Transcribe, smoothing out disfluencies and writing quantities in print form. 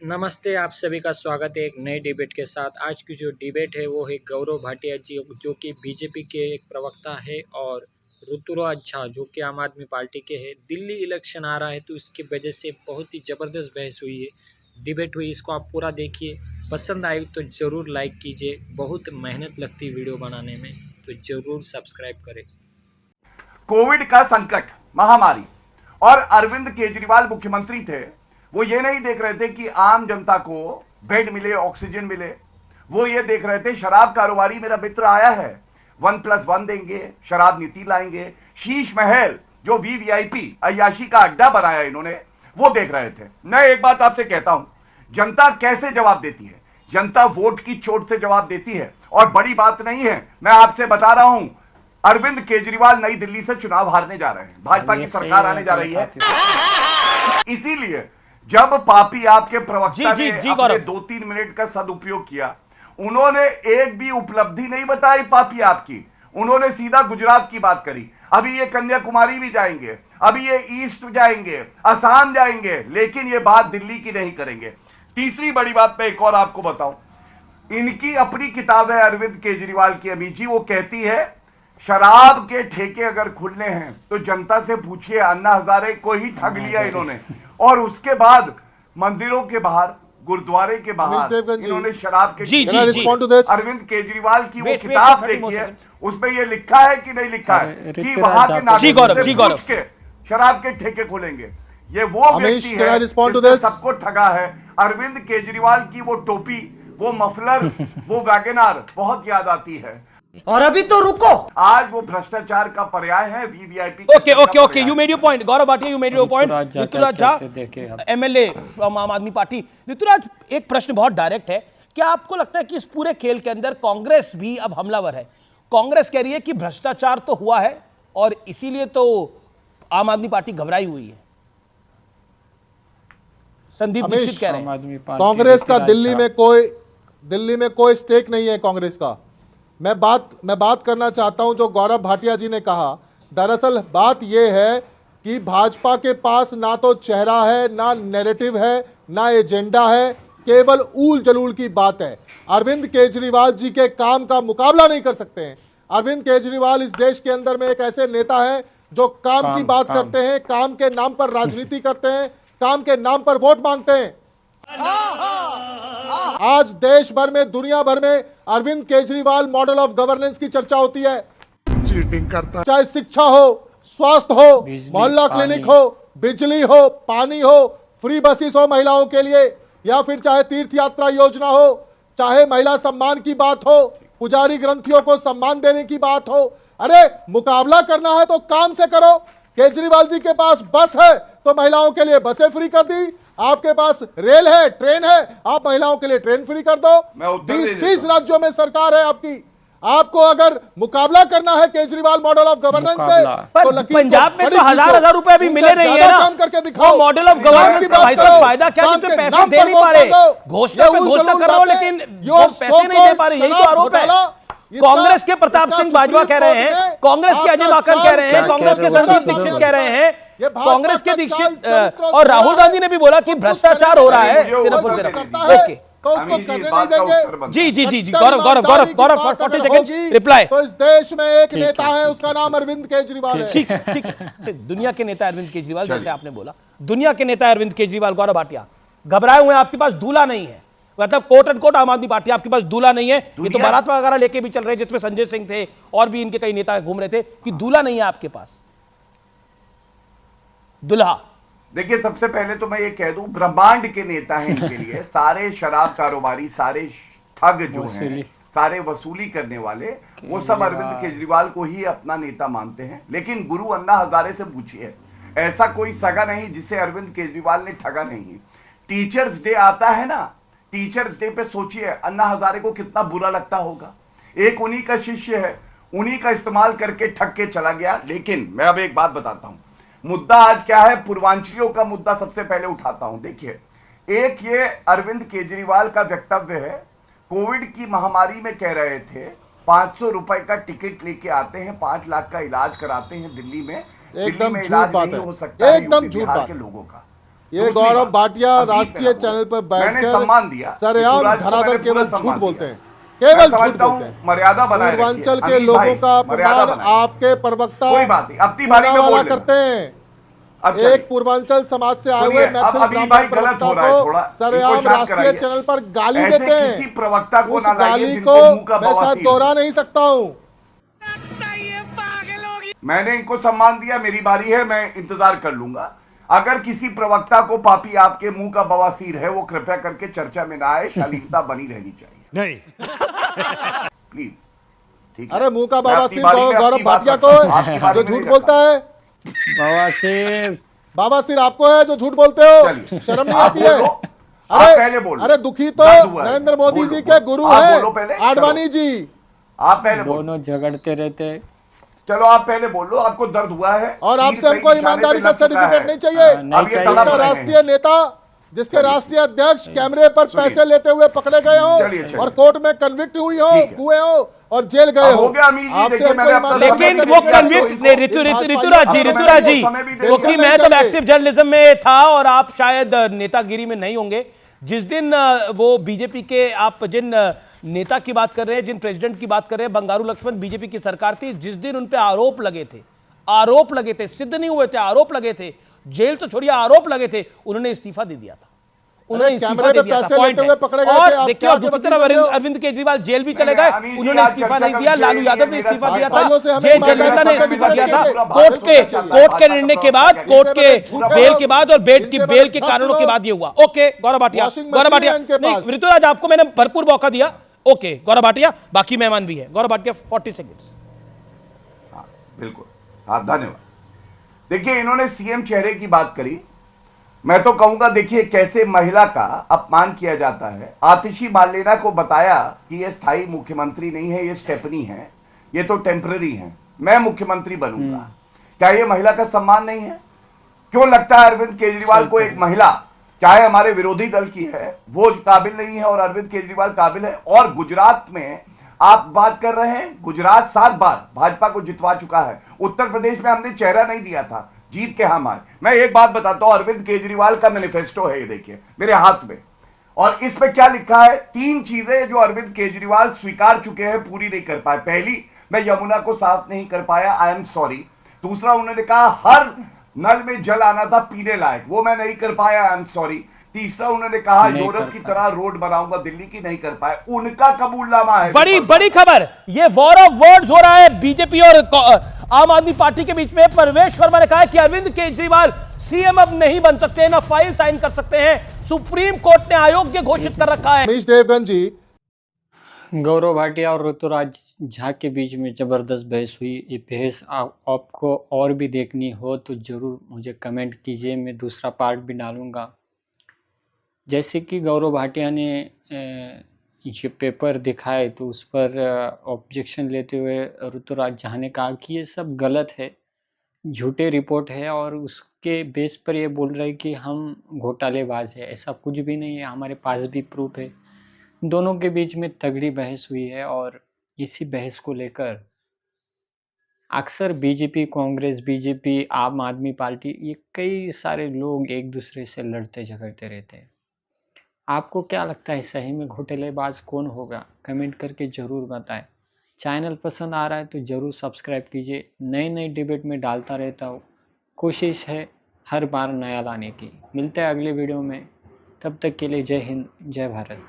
नमस्ते, आप सभी का स्वागत है एक नए डिबेट के साथ। आज की जो डिबेट है वो है गौरव भाटिया जी, जो कि बीजेपी के एक प्रवक्ता है, और ऋतुराज झा जो कि आम आदमी पार्टी के हैं। दिल्ली इलेक्शन आ रहा है तो इसकी वजह से बहुत ही ज़बरदस्त बहस हुई है, डिबेट हुई। इसको आप पूरा देखिए, पसंद आई तो ज़रूर लाइक कीजिए। बहुत मेहनत लगती है वीडियो बनाने में, तो ज़रूर सब्सक्राइब करें। कोविड का संकट, महामारी, और अरविंद केजरीवाल मुख्यमंत्री थे। वो ये नहीं देख रहे थे कि आम जनता को बेड मिले, ऑक्सीजन मिले। वो ये देख रहे थे शराब कारोबारी मेरा मित्र आया है, 1+1 देंगे, शराब नीति लाएंगे। शीश महल जो वीवीआईपी अय्याशी का अड्डा बनाया इन्होंने, वो देख रहे थे। मैं एक बात आपसे कहता हूं, जनता कैसे जवाब देती है? जनता वोट की चोट से जवाब देती है, और बड़ी बात नहीं है। मैं आपसे बता रहा हूं, अरविंद केजरीवाल नई दिल्ली से चुनाव हारने जा रहे हैं, भाजपा की सरकार आने जा रही है। इसीलिए जब पापी आपके प्रवक्ता ने अपने 2-3 मिनट का सदुपयोग किया, उन्होंने एक भी उपलब्धि नहीं बताई पापी आपकी। उन्होंने सीधा गुजरात की बात करी। अभी ये कन्याकुमारी भी जाएंगे, अभी ये ईस्ट जाएंगे, असम जाएंगे, लेकिन ये बात दिल्ली की नहीं करेंगे। तीसरी बड़ी बात मैं एक और आपको बताऊं, इनकी अपनी किताब है अरविंद केजरीवाल की, अमीत जी। वो कहती है शराब के ठेके अगर खुलने हैं तो जनता से पूछिए, अन्ना हजारे को ही ठग लिया इन्होंने। और उसके बाद मंदिरों के बाहर, गुरुद्वारे के बाहर इन्होंने शराब के अरविंद केजरीवाल की वो किताब देखिए, उसमें ये लिखा है कि नहीं लिखा है कि वहां के नागरिकों से पूछ के शराब के ठेके खोलेंगे। ये वो व्यक्ति है जिसने सबको ठगा है। अरविंद केजरीवाल की वो टोपी, वो मफलर, वो वैगनार बहुत याद आती है। और अभी तो रुको, आज वो भ्रष्टाचार का पर्याय है, VVIP. Okay, you made your point. Gaurav Bhatia, you made your point. Rituraj Jha, MLA from Aam Aadmi party. Rituraj, एक प्रश्न बहुत डायरेक्ट है, क्या आपको लगता है कि इस पूरे खेल के अंदर कांग्रेस भी अब हमलावर है? कांग्रेस कह रही है कि भ्रष्टाचार तो हुआ है और इसीलिए तो आम आदमी पार्टी घबराई हुई है। संदीप दीक्षित कह रहे हैं कांग्रेस का दिल्ली में कोई स्टेक नहीं है कांग्रेस का। मैं बात करना चाहता हूं जो गौरव भाटिया जी ने कहा। दरअसल बात यह है कि भाजपा के पास ना तो चेहरा है, ना नैरेटिव है, ना एजेंडा है, केवल ऊल जलूल की बात है। अरविंद केजरीवाल जी के काम का मुकाबला नहीं कर सकते हैं। अरविंद केजरीवाल इस देश के अंदर में एक ऐसे नेता है जो काम की बात करते हैं, काम के नाम पर राजनीति करते हैं, काम के नाम पर वोट मांगते हैं। आज देश भर में, दुनिया भर में Arvind Kejriwal model of governance की चर्चा होती है। चीटिंग करता, चाहे शिक्षा हो, स्वास्थ्य हो, मोहल्ला क्लिनिक हो, बिजली हो, पानी हो, फ्री बसेस हो महिलाओं के लिए, या फिर चाहे तीर्थ यात्रा योजना हो, चाहे महिला सम्मान की बात हो, पुजारी ग्रंथियों को सम्मान देने की बात हो। अरे मुकाबला करना है तो काम से करो। केजरीवाल जी के पास बस है तो महिलाओं के लिए बसें फ्री कर दी। आपके पास रेल है, ट्रेन है, आप महिलाओं के लिए ट्रेन फ्री कर दो। 20 राज्यों में सरकार है आपकी। आपको अगर मुकाबला करना है केजरीवाल मॉडल ऑफ गवर्नेंस से, तो पंजाब में तो हजार रुपए भी मिले नहीं है ना। काम करके दिखाओ। मॉडल ऑफ गवर्नेंस का भाई साहब फायदा क्या, जितने पैसे दे नहीं पा रहे। घोषणा पे घोषणा कर रहा हूं लेकिन पैसे नहीं दे पा रहे, यही तो आरोप है। कांग्रेस के प्रताप सिंह बाजवा कह रहे हैं, कांग्रेस के अजय माकन कह रहे हैं, कांग्रेस के संदीप दीक्षित कह रहे हैं, कांग्रेस के दीक्षित और राहुल गांधी ने भी बोला कि भ्रष्टाचार हो रहा है सिर्फ और सिर्फ। ओके, तो उसको करने नहीं देंगे। जी गौरव 40 सेकंड रिप्लाई। तो इस देश में एक नेता है, उसका नाम अरविंद केजरीवाल है। ठीक है, दुनिया के नेता अरविंद केजरीवाल, जैसे आपने बोला दुनिया के नेता अरविंद केजरीवाल। गौरव भाटिया, घबराए हुए, आपके पास दूल्हा नहीं है, मतलब कोट एंड कोट आम आदमी पार्टी, आपके पास दूल्हा नहीं है। ये तो बारात वगैरह लेके भी चल रहे हैं, जिसमें संजय सिंह थे और भी इनके कई नेता घूम रहे थे, कि दूल्हा नहीं है आपके पास, दुल्हा। देखिए, सबसे पहले तो मैं ये कह दूं, ब्रह्मांड के नेता हैं इनके लिए। सारे शराब कारोबारी, सारे ठग जो हैं, सारे वसूली करने वाले, वो सब अरविंद केजरीवाल को ही अपना नेता मानते हैं। लेकिन गुरु अन्ना हजारे से पूछिए, ऐसा कोई सगा नहीं जिसे अरविंद केजरीवाल ने ठगा नहीं। टीचर्स डे आता है ना, टीचर्स डे पे सोचिए अन्ना हजारे को कितना बुरा लगता होगा। एक उन्हीं का शिष्य है, उन्हीं का इस्तेमाल करके ठग के चला गया। लेकिन मैं अब एक बात बताता हूं, मुद्दा आज क्या है, पूर्वांचलियों का मुद्दा सबसे पहले उठाता हूं। देखिए, एक ये अरविंद केजरीवाल का वक्तव्य है, कोविड की महामारी में कह रहे थे 500 रुपए का टिकट लेके आते हैं, 5 लाख का इलाज कराते हैं दिल्ली में। दिल्ली में इलाज नहीं हो सकता है यूपी बिहार के लोगों का। ये गौरव भाटिया अब बीच में राष्ट्रीय ना बोलो। चैनल पर मैंने बैठकर सम्मान दिया सरेआम ऋतुराज को, धनाधर मैंने केवल पूरा झूठ सम्मान बोलते दिया। हैं, केवल मैं झूठ समझता बोलते हूँ हैं। मर्यादा बनाए रखिए। पूर्वांचल के अमित लोगों भाई, का मर्यादा अपमान बनाए। आपके प्रवक्ता कोई बात नहीं, अपनी बारी में पूनावाला बोल लेना। करते हैं। अब चलिए। एक पूर्वांचल समाज से आए सुनिए, हुए अब मैथिल अभी भाई ब्राह्मण गलत हो प्रवक्ता रहा है को थोड़ा, सरेआम इनको शांत राष्ट्रीय कराइए। चैनल पर गाली ऐसे देते हैं। किसी प्रवक्ता को उस ना लाइए गाली जिनको को मुंह का मैं शायद बवासीर दोहरा हो। नहीं सकता हूं। मैंने इनको सम्मान दिया, मेरी बारी है, मैं इंतजार कर लूंगा। अगर किसी प्रवक्ता को पापी आपके मुंह का बवासीर है, वो कृपया करके चर्चा में ना आए, शालीनता बनी रहनी चाहिए। नहीं प्लीज, ठीक है? अरे मुंह का मैं अपनी बवासीर बारी में गौरव अपनी बात भाटिया रखता हूं, आपकी को बारी जो में झूठ नहीं बोलता रखता। है, बवासीर बाबासीर आपको है जो झूठ बोलते हो। चलिए, शर्म नहीं आप आती है? बोलो, आप अरे पहले बोलो। अरे दुखी तो दर्द हुआ है। नरेंद्र मोदी बोलो, जी के बोलो। गुरु आप है बोलो पहले, आडवाणी चलो। जी। आप पहले बोलो। दोनों झगड़ते रहते। चलो आप पहले बोलो, आपको दर्द हुआ है और तीर आपसे सही हमको निशाने ईमानदारी पे का लग चुका सर्टिफिकेट है। नहीं चाहिए। नहीं अब ये चाहिए। तड़प जिसका रहे हैं। राष्ट्रीय नेता, जिसके चलिए। राष्ट्रीय अध्यक्ष कैमरे पर सुनिए। पैसे लेते हुए पकड़े गए हो चलिए, चलिए। और कोर्ट में कन्विक्ट ठीक है। हुए हो और जेल गए अब हो। हो गया अमीर जी, आपसे देखिए हमको मैंने अपना ईमानदारी समय लेकिन का वो दिया, सर्टिफिकेट तो कन्विक्ट इनको- ऋतुराज जी, ऋतुराज जी, समय भी दे क्योंकि दिया। मैं तो एक्टिव जर्नलिज्म में था और आप शायद नेतागिरी में नहीं होंगे। जिस दिन वो बीजेपी के, आप जिन नेता की बात कर रहे हैं, जिन प्रेसिडेंट की बात कर रहे हैं, बंगारू लक्ष्मण बीजेपी की सरकार थी, जिस दिन उन पे आरोप लगे थे, सिद्ध नहीं हुए थे, आरोप लगे थे, जेल तो छोड़िए आरोप लगे थे, उन्होंने इस्तीफा दे दिया था। उन्होंने इस्तीफा कैमरे दे पे दिया था, पैसे पॉइंट लेते है। हुए पकड़े गए थे, और आप देखिए, क्या और दूसरी तरफ वकील हो? अरविंद केजरीवाल जेल भी चले नहीं, गए, अमीर जी, उन्होंने आज इस्तीफा चर्चा नहीं का दिया। विषय लालू नहीं यादव है, ने मेरा इस्तीफा समय दिया भाइयों से था, हमें जय ईमानदारी जयललिता ने का इस्तीफा दिया था। सर्टिफिकेट कोर्ट चाहिए। के बेल के बाद और बेट की इनके बेल बाद के trust कारणों के लो। बाद ये हुआ। ओके गौरव भाटिया, Washing गौरव machine भाटिया, है इनके नहीं पास। ऋतुराज, आपको मैंने भरपूर मौका दिया। ओके गौरव भाटिया, बाकी मेहमान भी है। गौरव भाटिया 40 सेकेंड्स। हाँ, बिल्कुल, हाँ, धन्यवाद। देखिए, इन्होंने सीएम चेहरे की बात करी। मैं तो कहूंगा, देखिए कैसे महिला का अपमान किया जाता है। आतिशी मार्लेना को बताया कि ये स्थायी मुख्यमंत्री नहीं है, ये स्टेपनी है, ये तो टेम्पररी है, मैं मुख्यमंत्री बनूंगा। क्या ये महिला का सम्मान नहीं है? क्यों लगता है अरविंद केजरीवाल को एक महिला, चाहे हमारे विरोधी दल की है, वो काबिल नहीं है और अरविंद केजरीवाल काबिल है? और गुजरात में आप बात कर रहे हैं, गुजरात 7 बार भाजपा को जितवा चुका है। उत्तर प्रदेश में हमने चेहरा नहीं दिया था, जीत के हम आए। मैं एक बात बताता हूं, अरविंद केजरीवाल का मैनिफेस्टो है, ये देखिए मेरे हाथ में, और इस पे क्या लिखा है? 3 चीजें जो अरविंद केजरीवाल स्वीकार चुके हैं, पूरी नहीं कर पाए। पहली, मैं यमुना को साफ नहीं कर पाया, आई एम सॉरी। दूसरा, उन्होंने कहा हर नल में जल आना था पीने लायक, वो मैं नहीं कर पाया, आई एम सॉरी। तीसरा, उन्होंने कहा यूरोप की तरह रोड बनाऊंगा, दिल्ली की नहीं कर पाए। उनका कबूलनामा है। बड़ी खबर, ये वॉर ऑफ वर्ड्स हो रहा है बीजेपी और आम आदमी पार्टी के बीच में। परवेश वर्मा ने कहा है कि अरविंद केजरीवाल सीएम अब नहीं बन सकते, ना फाइल साइन कर सकते हैं। सुप्रीम कोर्ट ने अयोग्य घोषित कर रखा है। रमेश देवगन जी, गौरव भाटिया और ऋतुराज झा के बीच में ज़बरदस्त बहस हुई। ये बहस आपको और भी देखनी हो तो ज़रूर मुझे कमेंट कीजिए, मैं दूसरा पार्ट भी डालूँगा। जैसे कि गौरव भाटिया ने ये पेपर दिखाए तो उस पर ऑब्जेक्शन लेते हुए ऋतुराज झा ने कहा कि ये सब गलत है, झूठे रिपोर्ट है, और उसके बेस पर ये बोल रहे कि हम घोटालेबाज है। ऐसा कुछ भी नहीं है, हमारे पास भी प्रूफ है। दोनों के बीच में तगड़ी बहस हुई है और इसी बहस को लेकर अक्सर बीजेपी, कांग्रेस, बीजेपी, आम आदमी पार्टी, ये कई सारे लोग एक दूसरे से लड़ते झगड़ते रहते हैं। आपको क्या लगता है, सही में घोटालेबाज कौन होगा? कमेंट करके ज़रूर बताएं। चैनल पसंद आ रहा है तो ज़रूर सब्सक्राइब कीजिए। नई डिबेट में डालता रहता हूँ, कोशिश है हर बार नया लाने की। मिलते हैं अगले वीडियो में, तब तक के लिए जय हिंद, जय भारत।